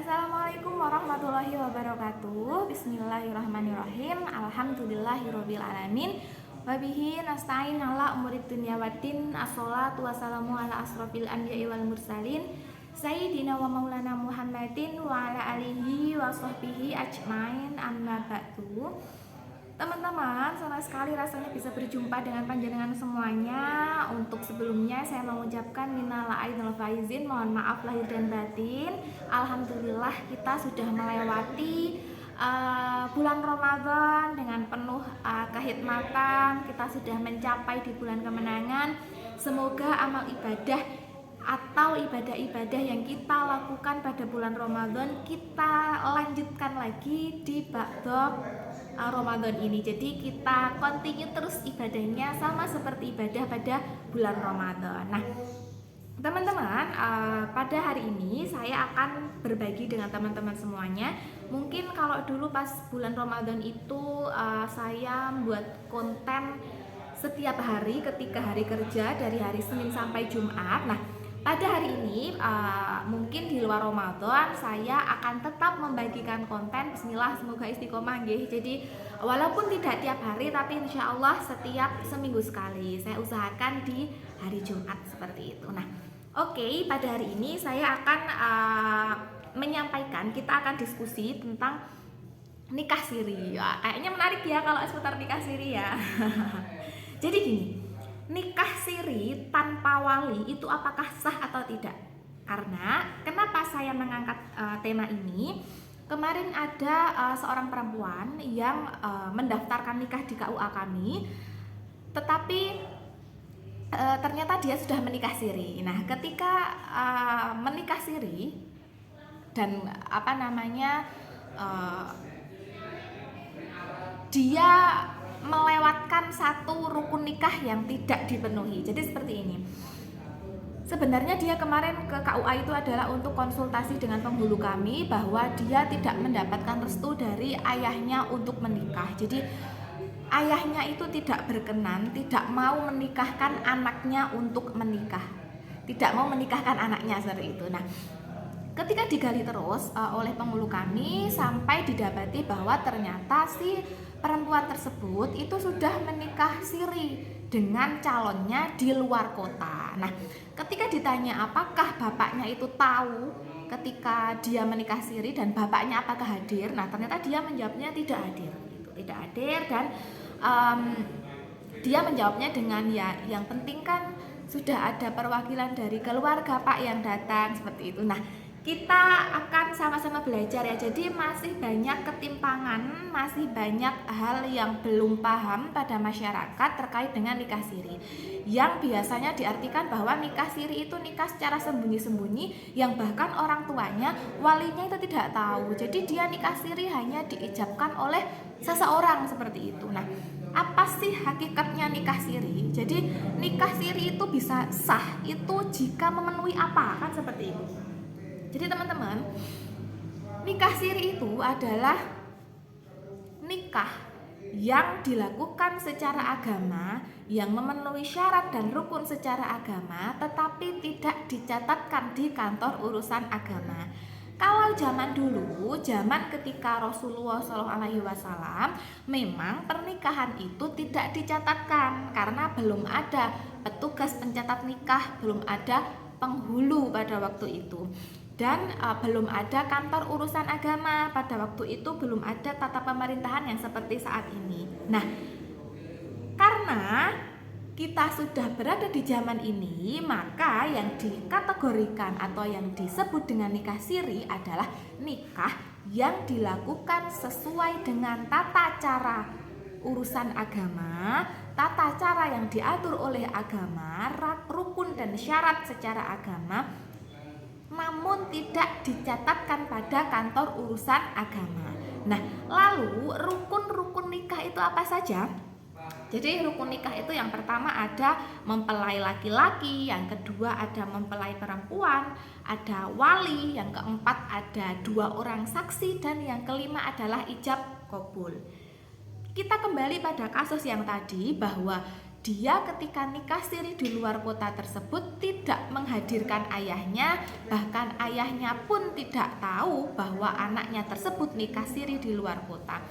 Assalamualaikum warahmatullahi wabarakatuh. Bismillahirrahmanirrahim. Alhamdulillahirabbil alamin. Wabihi nasta'in ala umurid dunya waddin. Assalatu wassalamu ala asrofil anbiya'i wal mursalin Sayyidina wa maulana Muhammadin wa ala alihi wa sahbihi ajmain, amma ba'du. Teman-teman, senang sekali rasanya bisa berjumpa dengan panjenengan semuanya. Untuk sebelumnya saya mengucapkan minal aidil faizin, mohon maaf lahir dan batin. Alhamdulillah kita sudah melewati bulan Ramadan dengan penuh kehikmatan. Kita sudah mencapai di bulan kemenangan. Semoga amal ibadah atau ibadah-ibadah yang kita lakukan pada bulan Ramadan kita lanjutkan lagi di ba'da Ramadan ini. Jadi kita continue terus ibadahnya sama seperti ibadah pada bulan Ramadan. Nah, teman-teman, pada hari ini saya akan berbagi dengan teman-teman semuanya. Mungkin kalau dulu pas bulan Ramadan itu saya membuat konten setiap hari ketika hari kerja dari hari Senin sampai Jumat. Nah, pada hari ini mungkin di luar Ramadan saya akan tetap membagikan konten. Bismillah, semoga istiqomah nggih. Jadi walaupun tidak tiap hari tapi insya Allah setiap seminggu sekali saya usahakan di hari Jumat seperti itu. Nah, oke, pada hari ini saya akan menyampaikan, kita akan diskusi tentang nikah siri. Ya, kayaknya menarik ya kalau seputar nikah siri ya. Jadi gini, nikah siri tanpa wali itu apakah sah atau tidak? Karena kenapa saya mengangkat tema ini? Kemarin ada seorang perempuan yang mendaftarkan nikah di KUA kami, tetapi ternyata dia sudah menikah siri. Nah, ketika menikah siri dan dia melewatkan satu rukun nikah yang tidak dipenuhi. Jadi seperti ini. Sebenarnya dia kemarin ke KUA itu adalah untuk konsultasi dengan penghulu kami bahwa dia tidak mendapatkan restu dari ayahnya untuk menikah. Jadi ayahnya itu tidak berkenan, tidak mau menikahkan anaknya untuk menikah. Tidak mau menikahkan anaknya seperti itu. Nah, ketika digali terus oleh penghulu kami sampai didapati bahwa ternyata si perempuan tersebut itu sudah menikah siri dengan calonnya di luar kota. Nah, ketika ditanya apakah bapaknya itu tahu ketika dia menikah siri dan bapaknya apakah hadir, nah ternyata dia menjawabnya tidak hadir, gitu. Tidak hadir dan dia menjawabnya dengan ya yang penting kan sudah ada perwakilan dari keluarga Pak yang datang seperti itu. Nah, kita akan sama-sama belajar ya. Jadi masih banyak ketimpangan, masih banyak hal yang belum paham pada masyarakat terkait dengan nikah siri. Yang biasanya diartikan bahwa nikah siri itu nikah secara sembunyi-sembunyi, yang bahkan orang tuanya, walinya itu tidak tahu. Jadi dia nikah siri hanya diijabkan oleh seseorang seperti itu. Nah, apa sih hakikatnya nikah siri? Jadi nikah siri itu bisa sah itu jika memenuhi apa? Kan seperti itu. Jadi teman-teman, nikah siri itu adalah nikah yang dilakukan secara agama, yang memenuhi syarat dan rukun secara agama, tetapi tidak dicatatkan di kantor urusan agama. Kalau zaman dulu, zaman ketika Rasulullah SAW, memang pernikahan itu tidak dicatatkan karena belum ada petugas pencatat nikah, belum ada penghulu pada waktu itu. Dan belum ada kantor urusan agama pada waktu itu, belum ada tata pemerintahan yang seperti saat ini. Nah, karena kita sudah berada di zaman ini, maka yang dikategorikan atau yang disebut dengan nikah siri adalah nikah yang dilakukan sesuai dengan tata cara urusan agama, tata cara yang diatur oleh agama, rukun dan syarat secara agama, namun tidak dicatatkan pada kantor urusan agama. Nah, lalu rukun-rukun nikah itu apa saja? Jadi rukun nikah itu yang pertama ada mempelai laki-laki, yang kedua ada mempelai perempuan, ada wali, yang keempat ada 2 orang saksi, dan yang kelima adalah ijab kabul. Kita kembali pada kasus yang tadi bahwa dia ketika nikah siri di luar kota tersebut tidak menghadirkan ayahnya, bahkan ayahnya pun tidak tahu bahwa anaknya tersebut nikah siri di luar kota.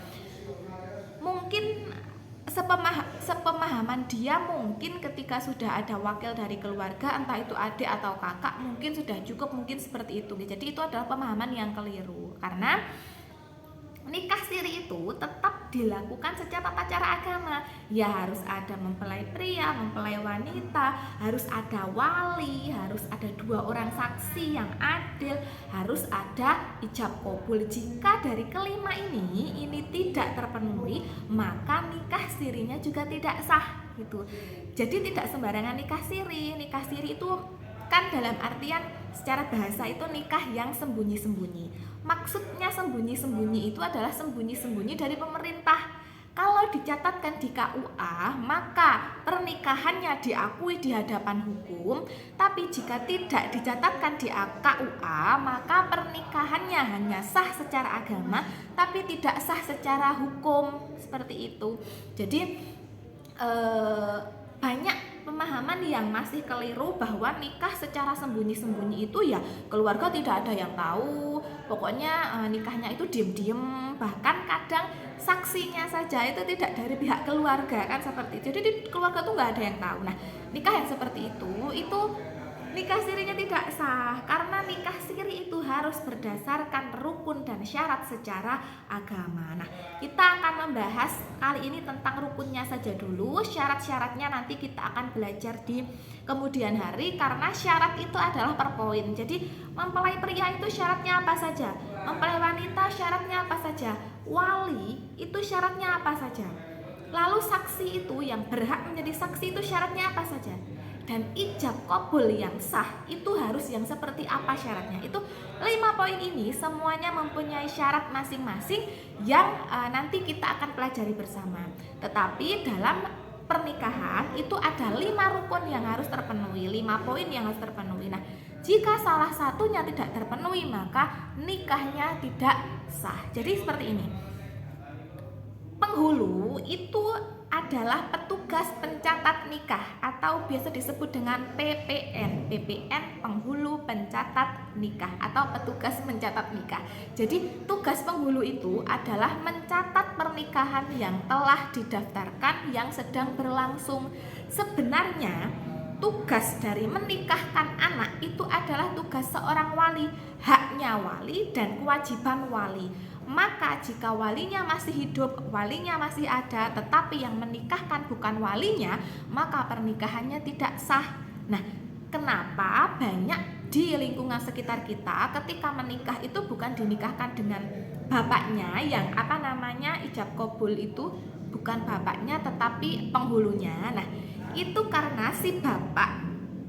Mungkin sepemahaman dia, mungkin ketika sudah ada wakil dari keluarga, entah itu adik atau kakak, mungkin sudah cukup, mungkin seperti itu. Jadi itu adalah pemahaman yang keliru, karena nikah siri itu tetap dilakukan secara tata cara agama. Ya harus ada mempelai pria, mempelai wanita, harus ada wali, harus ada 2 orang saksi yang adil, harus ada ijab kabul. Jika dari kelima ini tidak terpenuhi, maka nikah sirinya juga tidak sah gitu. Jadi tidak sembarangan nikah siri. Nikah siri itu kan dalam artian secara bahasa itu nikah yang sembunyi-sembunyi. Maksudnya sembunyi-sembunyi itu adalah sembunyi-sembunyi dari pemerintah. Kalau dicatatkan di KUA, maka pernikahannya diakui di hadapan hukum. Tapi jika tidak dicatatkan di KUA, maka pernikahannya hanya sah secara agama, tapi tidak sah secara hukum. Seperti itu. Jadi banyak pemahaman yang masih keliru bahwa nikah secara sembunyi-sembunyi itu ya keluarga tidak ada yang tahu, pokoknya nikahnya itu diem-diem, bahkan kadang saksinya saja itu tidak dari pihak keluarga kan seperti itu. Jadi di keluarga tuh nggak ada yang tahu. Nah, nikah yang seperti itu nikah sirinya tidak sah, karena nikah siri itu harus berdasarkan rukun dan syarat secara agama. Nah, kita akan membahas kali ini tentang rukunnya saja dulu. Syarat-syaratnya nanti kita akan belajar di kemudian hari, karena syarat itu adalah per poin. Jadi mempelai pria itu syaratnya apa saja, mempelai wanita syaratnya apa saja, wali itu syaratnya apa saja, lalu saksi itu yang berhak menjadi saksi itu syaratnya apa saja, dan ijab kabul yang sah itu harus yang seperti apa syaratnya. Itu 5 poin ini semuanya mempunyai syarat masing-masing yang nanti kita akan pelajari bersama. Tetapi dalam pernikahan itu ada 5 rukun yang harus terpenuhi, 5 poin yang harus terpenuhi. Nah, jika salah satunya tidak terpenuhi, maka nikahnya tidak sah. Jadi seperti ini. Penghulu itu adalah petugas pencatat nikah atau biasa disebut dengan PPN. PPN, penghulu pencatat nikah atau petugas pencatat nikah. Jadi tugas penghulu itu adalah mencatat pernikahan yang telah didaftarkan yang sedang berlangsung. Sebenarnya tugas dari menikahkan anak itu adalah tugas seorang wali, haknya wali dan kewajiban wali. Maka jika walinya masih hidup, walinya masih ada, tetapi yang menikahkan bukan walinya, maka pernikahannya tidak sah. Nah, kenapa banyak di lingkungan sekitar kita ketika menikah itu bukan dinikahkan dengan bapaknya yang ijab kabul itu bukan bapaknya tetapi penghulunya. Nah, itu karena si bapak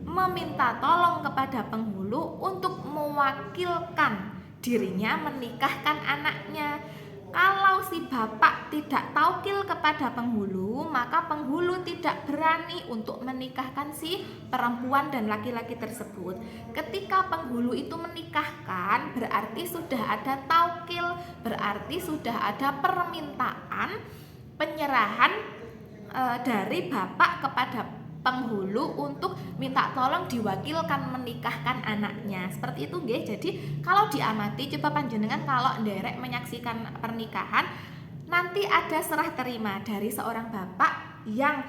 meminta tolong kepada penghulu untuk mewakilkan dirinya menikahkan anaknya. Kalau si bapak tidak taukil kepada penghulu, maka penghulu tidak berani untuk menikahkan si perempuan dan laki-laki tersebut. Ketika penghulu itu menikahkan, berarti sudah ada taukil, berarti sudah ada permintaan penyerahan dari bapak kepada penghulu untuk minta tolong diwakilkan menikahkan anaknya. Seperti itu nggih. Jadi kalau diamati, coba panjenengan kalau nderek menyaksikan pernikahan, nanti ada serah terima dari seorang bapak yang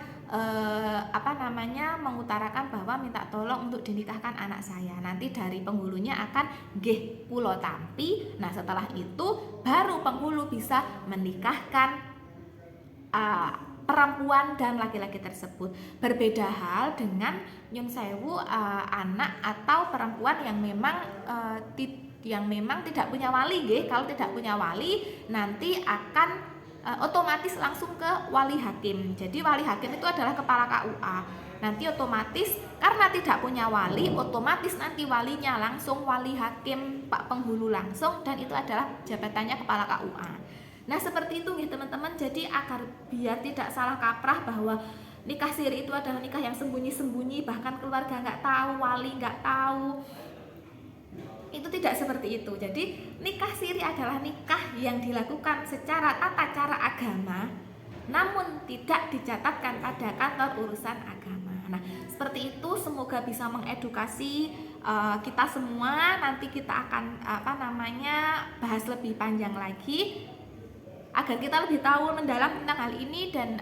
mengutarakan bahwa minta tolong untuk dinikahkan anak saya. Nanti dari penghulunya akan nggih kula tampi. Nah, setelah itu baru penghulu bisa menikahkan perempuan dan laki-laki tersebut. Berbeda hal dengan nyun sewu anak atau perempuan yang memang tidak punya wali nggih. Kalau tidak punya wali, nanti akan otomatis langsung ke wali hakim. Jadi wali hakim itu adalah kepala KUA. Nanti otomatis karena tidak punya wali, otomatis nanti walinya langsung wali hakim Pak Penghulu langsung, dan itu adalah jabatannya kepala KUA. Nah, seperti itu nih teman-teman. Jadi agar biar tidak salah kaprah bahwa nikah siri itu adalah nikah yang sembunyi-sembunyi, bahkan keluarga nggak tahu, wali nggak tahu, itu tidak seperti itu. Jadi nikah siri adalah nikah yang dilakukan secara tata cara agama, namun tidak dicatatkan pada kantor urusan agama. Nah, seperti itu, semoga bisa mengedukasi kita semua. Nanti kita akan bahas lebih panjang lagi agar kita lebih tahu mendalam tentang hal ini dan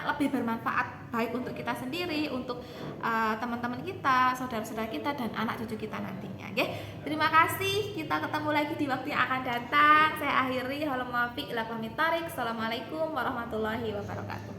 lebih bermanfaat baik untuk kita sendiri, untuk teman-teman kita, saudara-saudara kita dan anak cucu kita nantinya. Oke, terima kasih. Kita ketemu lagi di waktu yang akan datang. Saya akhiri. Assalamualaikum warahmatullahi wabarakatuh.